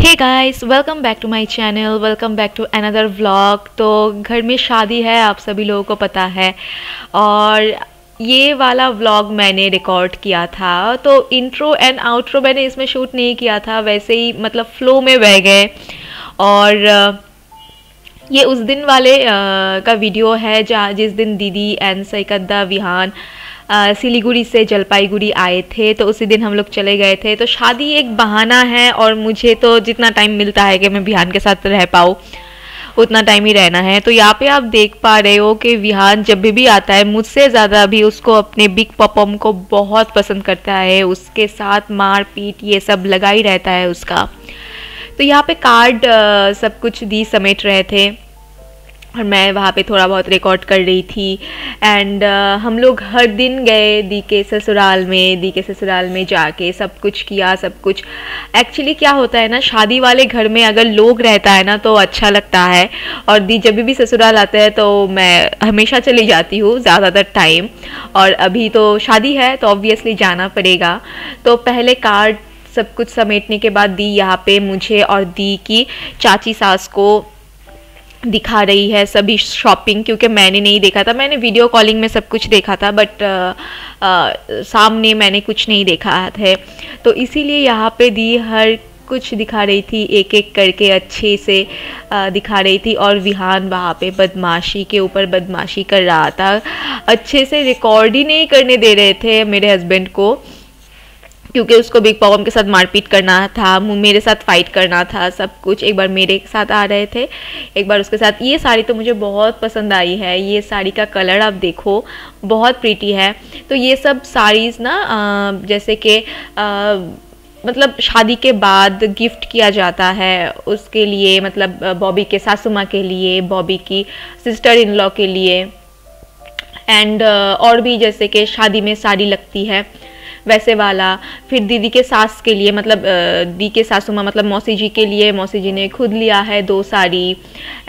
Hey guys, welcome back to my channel, welcome back to another vlog. तो घर में शादी है, आप सभी लोगों को पता है। और ये वाला व्लॉग मैंने रिकॉर्ड किया था, तो इंट्रो एंड आउट्रो मैंने इसमें शूट नहीं किया था, वैसे ही मतलब फ्लो में बह गए। और ये उस दिन वाले का वीडियो है जिस दिन दीदी एंड सईकद्दा विहान सिलीगुड़ी से जलपाईगुड़ी आए थे, तो उसी दिन हम लोग चले गए थे। तो शादी एक बहाना है और मुझे तो जितना टाइम मिलता है कि मैं विहान के साथ रह पाऊँ उतना टाइम ही रहना है। तो यहाँ पे आप देख पा रहे हो कि विहान जब भी आता है, मुझसे ज़्यादा भी उसको अपने बिग पपम को बहुत पसंद करता है, उसके साथ मार पीट ये सब लगा ही रहता है उसका। तो यहाँ पे कार्ड सब कुछ दी समेट रहे थे और मैं वहाँ पे थोड़ा बहुत रिकॉर्ड कर रही थी। एंड हम लोग हर दिन गए दी के ससुराल में जाके सब कुछ किया, सब कुछ। एक्चुअली क्या होता है ना, शादी वाले घर में अगर लोग रहता है ना तो अच्छा लगता है। और दी जब भी ससुराल आते हैं तो मैं हमेशा चली जाती हूँ ज़्यादातर टाइम, और अभी तो शादी है तो ऑब्वियसली जाना पड़ेगा। तो पहले कार्ड सब कुछ समेटने के बाद दी यहाँ पे मुझे और दी की चाची सास को दिखा रही है सभी शॉपिंग, क्योंकि मैंने नहीं देखा था। मैंने वीडियो कॉलिंग में सब कुछ देखा था, बट सामने मैंने कुछ नहीं देखा है। तो इसीलिए यहाँ पे दी हर कुछ दिखा रही थी, एक एक करके अच्छे से दिखा रही थी। और विहान वहाँ पे बदमाशी के ऊपर बदमाशी कर रहा था, अच्छे से रिकॉर्ड ही नहीं करने दे रहे थे मेरे हस्बैंड को, क्योंकि उसको बिग पॉपम के साथ मारपीट करना था, मेरे साथ फाइट करना था, सब कुछ। एक बार मेरे साथ आ रहे थे, एक बार उसके साथ। ये साड़ी तो मुझे बहुत पसंद आई है, ये साड़ी का कलर आप देखो बहुत प्रीटी है। तो ये सब साड़ीज़ ना जैसे कि मतलब शादी के बाद गिफ्ट किया जाता है उसके लिए, मतलब बॉबी के सासू माँ के लिए, बॉबी की सिस्टर इन लॉ के लिए, एंड और भी जैसे कि शादी में साड़ी लगती है वैसे वाला। फिर दीदी के सास के लिए, मतलब दी के सासू माँ मतलब मौसी जी के लिए, मौसी जी ने खुद लिया है 2 साड़ी।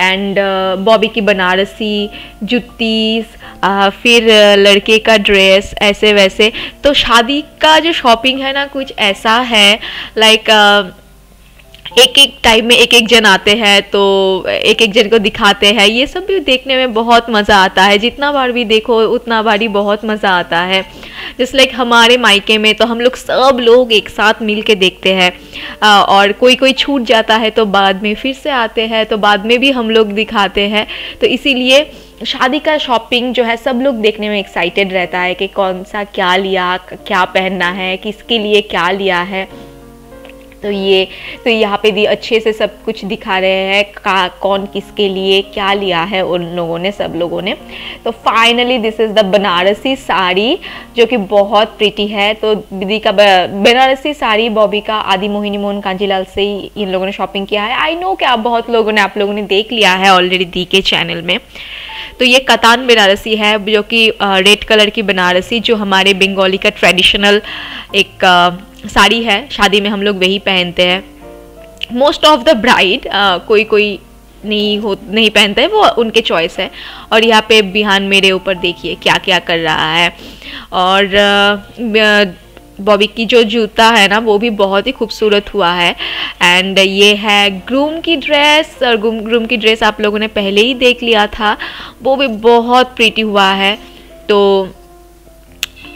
एंड बॉबी की बनारसी जुत्ती, फिर लड़के का ड्रेस, ऐसे वैसे। तो शादी का जो शॉपिंग है ना, कुछ ऐसा है लाइक एक एक टाइम में एक एक जन आते हैं तो एक एक जन को दिखाते हैं। ये सब भी देखने में बहुत मज़ा आता है, जितना बार भी देखो उतना बार ही बहुत मज़ा आता है। जस्ट लाइक हमारे मायके में तो हम लोग सब लोग एक साथ मिल के देखते हैं, और कोई कोई छूट जाता है तो बाद में फिर से आते हैं, तो बाद में भी हम लोग दिखाते हैं। तो इसीलिए शादी का शॉपिंग जो है सब लोग देखने में एक्साइटेड रहता है कि कौन सा क्या लिया, क्या पहनना है, किसके लिए क्या लिया है। तो यहाँ पे भी अच्छे से सब कुछ दिखा रहे हैं कौन किसके लिए क्या लिया है उन लोगों ने, सब लोगों ने। तो finally this is the Banarasi sari जो कि बहुत प्रीटी है। तो दीदी का बनारसी साड़ी बॉबी का आदि मोहिनी मोहन कांजीलाल से ही इन लोगों ने शॉपिंग किया है। आई नो कि आप लोगों ने देख लिया है ऑलरेडी दी के चैनल में। तो ये कतान बनारसी है, जो कि रेड कलर की बनारसी, जो हमारे बंगाली का ट्रेडिशनल एक साड़ी है। शादी में हम लोग वही पहनते हैं, मोस्ट ऑफ द ब्राइड। कोई नहीं पहनता है, वो उनके चॉइस है। और यहाँ पे विहान मेरे ऊपर देखिए क्या क्या कर रहा है। और बॉबी की जो जूता है ना वो भी बहुत ही खूबसूरत हुआ है। एंड ये है ग्रूम की ड्रेस, और ग्रूम की ड्रेस आप लोगों ने पहले ही देख लिया था, वो भी बहुत प्रीटी हुआ है। तो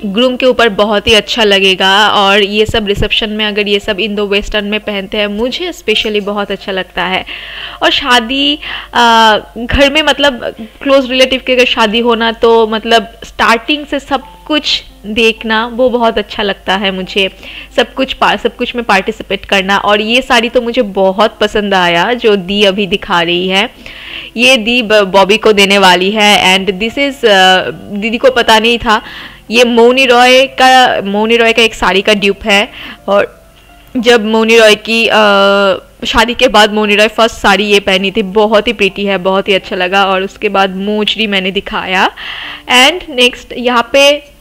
ग्रूम के ऊपर बहुत ही अच्छा लगेगा। और ये सब रिसेप्शन में अगर ये सब इंडो वेस्टर्न में पहनते हैं, मुझे स्पेशली बहुत अच्छा लगता है। और शादी घर में मतलब क्लोज रिलेटिव के अगर शादी होना तो मतलब स्टार्टिंग से सब कुछ देखना वो बहुत अच्छा लगता है मुझे, सब कुछ में पार्टिसिपेट करना। और ये साड़ी तो मुझे बहुत पसंद आया जो दी अभी दिखा रही है। ये दी बॉबी को देने वाली है। एंड दिस इज़ दीदी को पता नहीं था, ये मौनी रॉय का एक साड़ी का ड्यूप है। और जब मौनी रॉय की शादी के बाद मौनी रॉय फर्स्ट साड़ी ये पहनी थी, बहुत ही प्रीटी है, बहुत ही अच्छा लगा। और उसके बाद मोजरी मैंने दिखाया। एंड नेक्स्ट यहाँ पे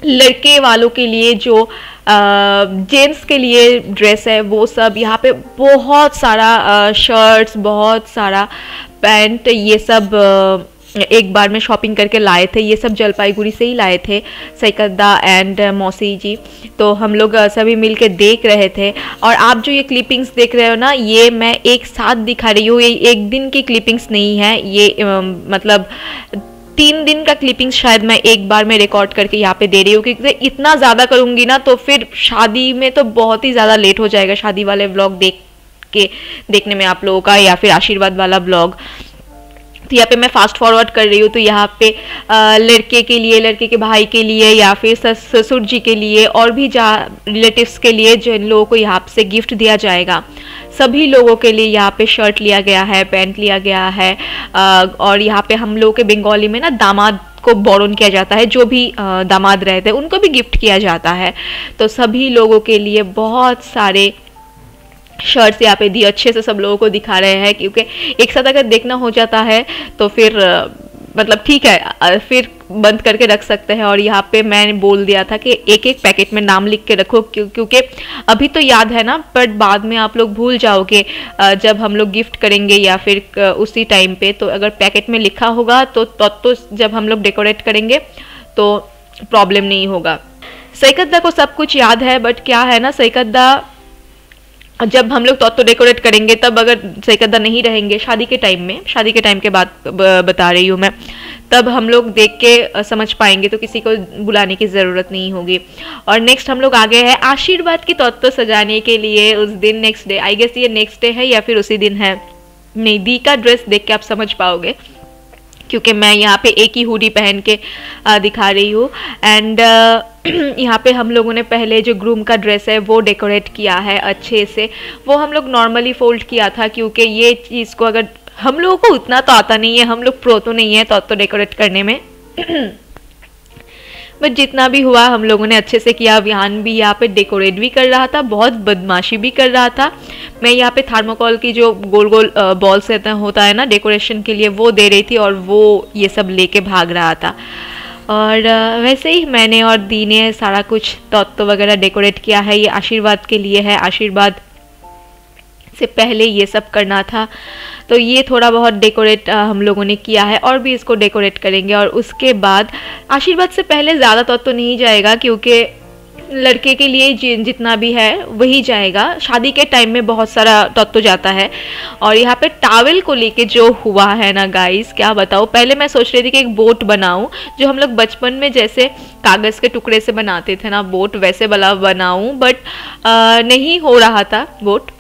लड़के वालों के लिए जो जेंट्स के लिए ड्रेस है वो सब, यहाँ पे बहुत सारा शर्ट्स, बहुत सारा पैंट, ये सब एक बार में शॉपिंग करके लाए थे। ये सब जलपाईगुड़ी से ही लाए थे, सईकद्दा एंड मौसी जी। तो हम लोग सभी मिल के देख रहे थे। और आप जो ये क्लिपिंग्स देख रहे हो ना, ये मैं एक साथ दिखा रही हूँ, ये एक दिन की क्लिपिंग्स नहीं है, ये मतलब 3 दिन का क्लिपिंग्स शायद मैं एक बार में रिकॉर्ड करके यहाँ पे दे रही हूँ, क्योंकि इतना ज़्यादा करूँगी ना तो फिर शादी में तो बहुत ही ज़्यादा लेट हो जाएगा, शादी वाले व्लॉग देखने में आप लोगों का, या फिर आशीर्वाद वाला व्लॉग। तो यहाँ पे मैं फास्ट फॉरवर्ड कर रही हूँ। तो यहाँ पे लड़के के लिए, लड़के के भाई के लिए, या फिर ससुर जी के लिए, और भी रिलेटिव्स के लिए जिन लोगों को यहाँ से गिफ्ट दिया जाएगा, सभी लोगों के लिए यहाँ पे शर्ट लिया गया है, पैंट लिया गया है। और यहाँ पे हम लोगों के बंगाली में ना दामाद को बॉरन किया जाता है, जो भी दामाद रहते हैं उनको भी गिफ्ट किया जाता है। तो सभी लोगों के लिए बहुत सारे शर्ट्स यहाँ पे दिए, अच्छे से सब लोगों को दिखा रहे हैं, क्योंकि एक साथ अगर देखना हो जाता है तो फिर मतलब ठीक है, फिर बंद करके रख सकते हैं। और यहाँ पे मैंने बोल दिया था कि एक एक पैकेट में नाम लिख के रखो, क्योंकि अभी तो याद है ना, बट बाद में आप लोग भूल जाओगे जब हम लोग गिफ्ट करेंगे या फिर उसी टाइम पे। तो अगर पैकेट में लिखा होगा तो जब हम लोग डेकोरेट करेंगे तो प्रॉब्लम नहीं होगा। सईकद्दा को सब कुछ याद है, बट क्या है ना, सईकद्दा जब हम लोग तो डेकोरेट करेंगे, तब अगर सईकद्दा नहीं रहेंगे शादी के टाइम में, शादी के टाइम के बाद बता रही हूँ मैं, तब हम लोग देख के समझ पाएंगे, तो किसी को बुलाने की ज़रूरत नहीं होगी। और नेक्स्ट हम लोग आगे हैं आशीर्वाद की तो सजाने के लिए। उस दिन नेक्स्ट डे, आई गेस ये नेक्स्ट डे है या फिर उसी दिन है, नहीं, दी का ड्रेस देख के आप समझ पाओगे, क्योंकि मैं यहाँ पे एक ही हुडी पहन के दिखा रही हूँ। एंड यहाँ पे हम लोगों ने पहले जो ग्रूम का ड्रेस है वो डेकोरेट किया है अच्छे से। वो हम लोग नॉर्मली फोल्ड किया था, क्योंकि ये चीज़ को अगर हम लोगों को उतना तो आता नहीं है, हम लोग प्रो तो नहीं है तो डेकोरेट करने में बट जितना भी हुआ हम लोगों ने अच्छे से किया। विहान भी यहाँ पे डेकोरेट भी कर रहा था, बहुत बदमाशी भी कर रहा था। मैं यहाँ पे थर्मोकोल की जो गोल गोल बॉल्स होता है ना डेकोरेशन के लिए, वो दे रही थी, और वो ये सब लेके भाग रहा था। और वैसे ही मैंने और दी ने सारा कुछ तत्व वगैरह डेकोरेट किया है। ये आशीर्वाद के लिए है, आशीर्वाद से पहले ये सब करना था, तो ये थोड़ा बहुत डेकोरेट हम लोगों ने किया है, और भी इसको डेकोरेट करेंगे। और उसके बाद आशीर्वाद से पहले ज़्यादा तत्व नहीं जाएगा, क्योंकि लड़के के लिए जितना भी है वही जाएगा। शादी के टाइम में बहुत सारा तत्व जाता है। और यहाँ पे टावल को लेके जो हुआ है ना गाइस, क्या बताऊँ। पहले मैं सोच रही थी कि एक बोट बनाऊँ, जो हम लोग बचपन में जैसे कागज़ के टुकड़े से बनाते थे ना बोट, वैसे वाला बनाऊँ, बट नहीं हो रहा था बोट।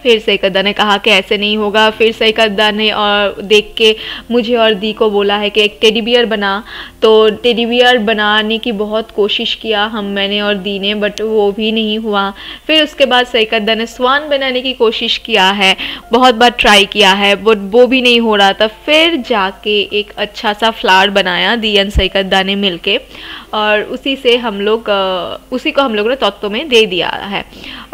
फिर सईकद्दा ने कहा कि ऐसे नहीं होगा। फिर सईकद्दा ने और देख के मुझे और दी को बोला है कि एक टेडी बियर बना। तो टेडी बियर बनाने की बहुत कोशिश किया मैंने और दी ने, बट वो भी नहीं हुआ। फिर उसके बाद सईकद्दा ने स्वान बनाने की कोशिश किया है, बहुत बार ट्राई किया है, बट वो भी नहीं हो रहा था। फिर जाके एक अच्छा सा फ्लावर बनाया दी एंड सईकद्दा ने मिलके, और उसी से हम लोग उसी को हम लोगों ने तत्व में दे दिया है।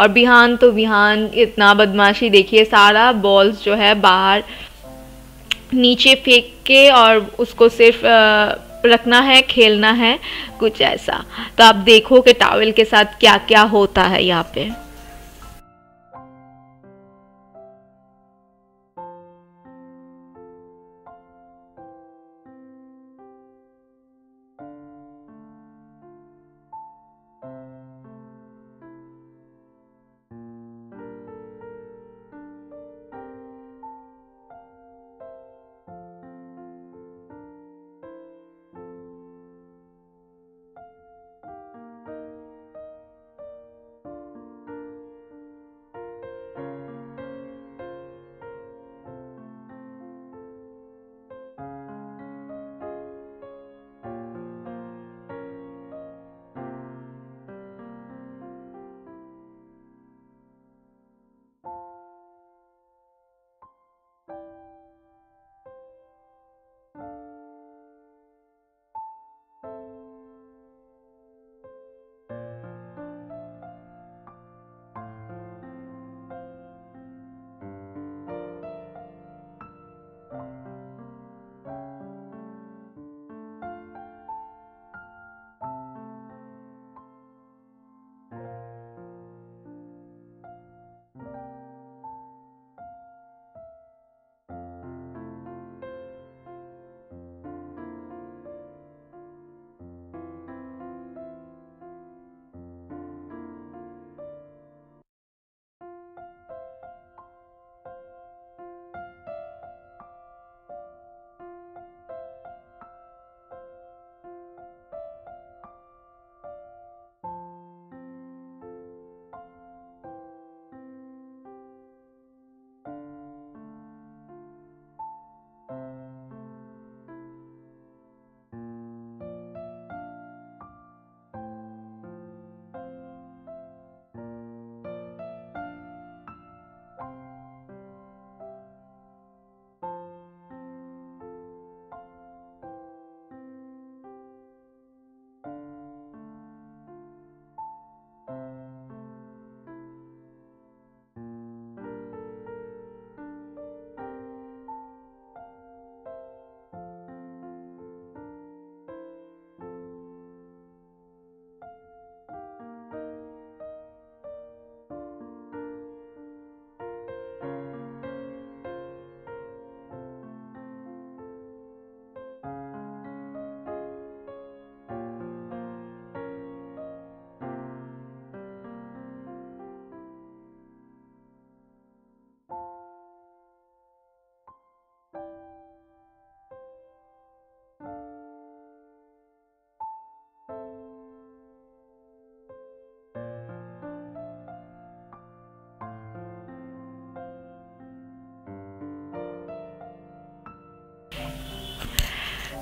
और बिहान तो बिहान इतना बदमाशी, देखिए सारा बॉल्स जो है बाहर नीचे फेंक के, और उसको सिर्फ रखना है, खेलना है, कुछ ऐसा। तो आप देखो कि टॉवल के साथ क्या क्या होता है यहाँ पे।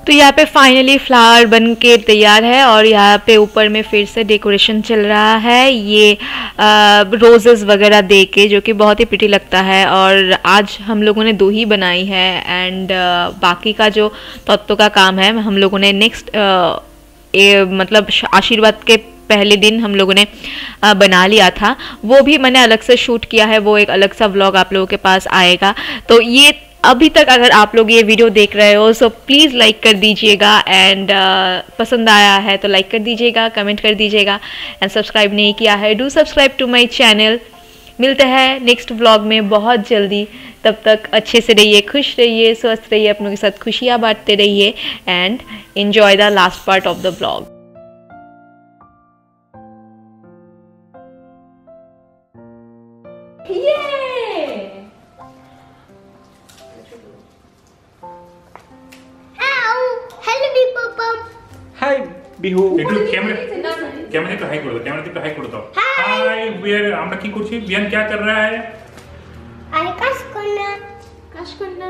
तो यहाँ पे फाइनली फ्लावर बन के तैयार है और यहाँ पे ऊपर में फिर से डेकोरेशन चल रहा है, ये रोजेस वगैरह दे के, जो कि बहुत ही प्रिटी लगता है। और आज हम लोगों ने 2 ही बनाई है एंड बाकी का जो तत्व का काम है हम लोगों ने नेक्स्ट मतलब आशीर्वाद के पहले दिन हम लोगों ने बना लिया था, वो भी मैंने अलग से शूट किया है, वो एक अलग सा व्लॉग आप लोगों के पास आएगा। तो ये अभी तक अगर आप लोग ये वीडियो देख रहे हो सो प्लीज़ लाइक कर दीजिएगा एंड पसंद आया है तो लाइक कर दीजिएगा, कमेंट कर दीजिएगा एंड सब्सक्राइब नहीं किया है do subscribe to my channel. मिलते हैं नेक्स्ट व्लॉग में बहुत जल्दी, तब तक अच्छे से रहिए, खुश रहिए, स्वस्थ रहिए, अपनों के साथ खुशियाँ बांटते रहिए and enjoy the last part of the vlog. Hi Bihu একটু कैमरे पे हाई कर दो, कैमरे पे हाई कर दो। हाय वियर, আমরা কি করছি? বিয়ান क्या कर रहा है? আরে কাজ করনা